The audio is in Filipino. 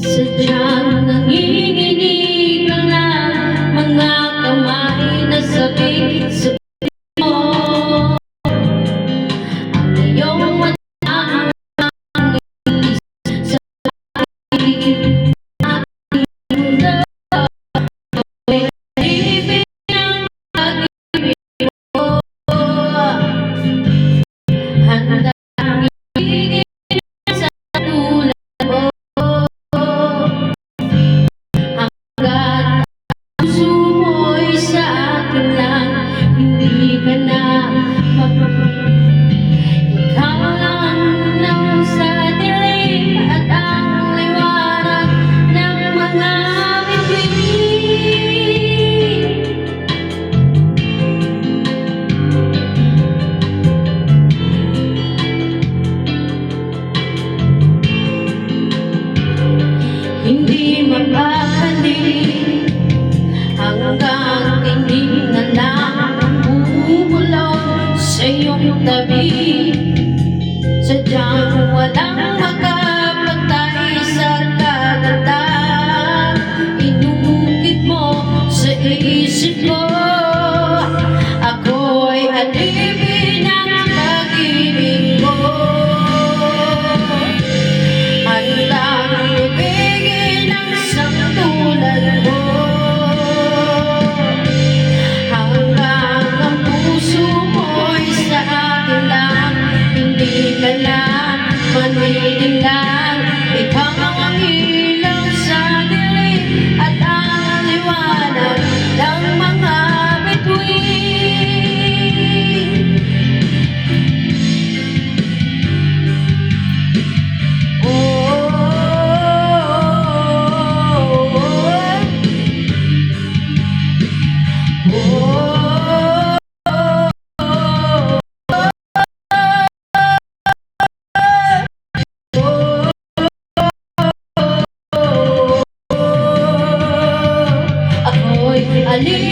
Sadyang nanginginig ang mga kamay na sabik sa mo. Ang iyong mata ang ilis sa aking mundo. Ibig ng pag-ibig mo, handa ang ibigin sa tulad mo. Hanggat puso mo'y sa akin lang, hindi ka na ikaw lang ang sa dilim at ang liwanag ng mga bituin. Hindi mapakali hanggang tingin na lang bumulong sa iyong tabi. Sadyang walang makapagtay sa kagandang inukit mo sa isip ko. Ako'y alipin ng pag-ibig mo. Handang ibigin ang isang tulad mo. Hanggang ang puso mo'y sa akin lang, hindi ka na manininlang. Ikaw ang ilaw sa dilim at ang liwanag ng mga bituin. Ako'y alipin